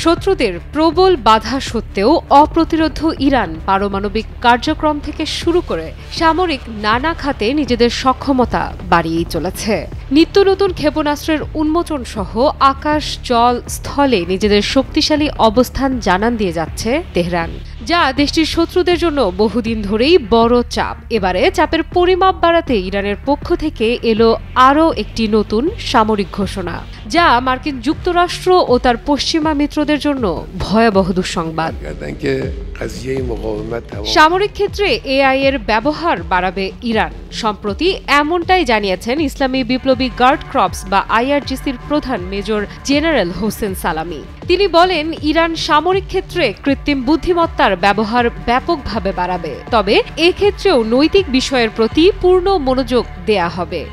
শত্রুদের প্রবল বাধা সত্ত্বেও অপ্রতিরোধ্য ইরান পারমাণবিক কার্যক্রম থেকে শুরু করে সামরিক নানা খাতে নিজেদের সক্ষমতা বাড়িয়েই চলেছে। নিত্য নতুন ক্ষেপণাস্ত্রের উন্মোচন সহ আকাশ, জল, স্থলে নিজেদের শক্তিশালী অবস্থান জানান দিয়ে যাচ্ছে তেহরান, যা দেশটির শত্রুদের জন্য বহুদিন ধরেই বড় চাপ। এবারে চাপের পরিমাপ বাড়াতে ইরানের পক্ষ থেকে এলো আরও একটি নতুন সামরিক ঘোষণা, যা মার্কিন যুক্তরাষ্ট্র ও তার পশ্চিমা মিত্রদের জন্য ভয়াবহ দুঃসংবাদ। সামরিক ক্ষেত্রে এআই এর ব্যবহার বাড়াবে ইরান। সম্প্রতি এমনটাই জানিয়েছেন ইসলামী বিপ্লবী গার্ড ক্রপস বা আইআরজিসির প্রধান মেজর জেনারেল হোসেন সালামি। তিনি বলেন, ইরান সামরিক ক্ষেত্রে কৃত্রিম বুদ্ধিমত্তার ব্যবহার ব্যাপকভাবে বাড়াবে, তবে এক্ষেত্রেও নৈতিক বিষয়ের প্রতি পূর্ণ মনোযোগ দেয়া হবে।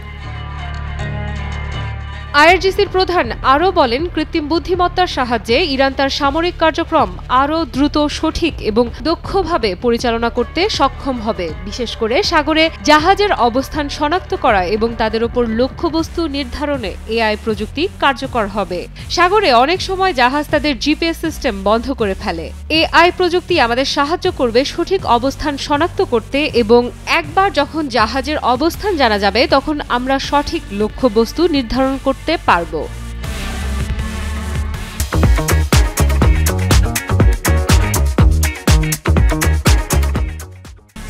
আইআরজিসির প্রধান আরও বলেন, কৃত্রিম বুদ্ধিমত্তার সাহায্যে ইরান তার সামরিক কার্যক্রম আরও দ্রুত, সঠিক এবং দক্ষভাবে পরিচালনা করতে সক্ষম হবে। বিশেষ করে সাগরে জাহাজের অবস্থান শনাক্ত করা এবং তাদের উপর লক্ষ্যবস্তু নির্ধারণে এআই প্রযুক্তি কার্যকর হবে। সাগরে অনেক সময় জাহাজ তাদের জিপিএস সিস্টেম বন্ধ করে ফেলে। এআই প্রযুক্তি আমাদের সাহায্য করবে সঠিক অবস্থান শনাক্ত করতে, এবং একবার যখন জাহাজের অবস্থান জানা যাবে তখন আমরা সঠিক লক্ষ্যবস্তু নির্ধারণ করতে পারব।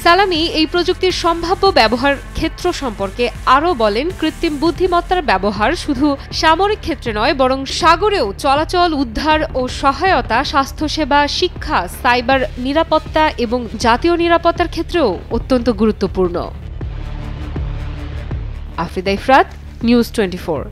সালামি এই প্রযুক্তির সম্ভাব্য ব্যবহার ক্ষেত্র সম্পর্কে আরও বলেন, কৃত্রিম বুদ্ধিমত্তার ব্যবহার শুধু সামরিক ক্ষেত্রে নয়, বরং সাগরেও চলাচল, উদ্ধার ও সহায়তা, স্বাস্থ্যসেবা, শিক্ষা, সাইবার নিরাপত্তা এবং জাতীয় নিরাপত্তার ক্ষেত্রেও অত্যন্ত গুরুত্বপূর্ণ। আফরিদা ইফরাত, নিউজ 24।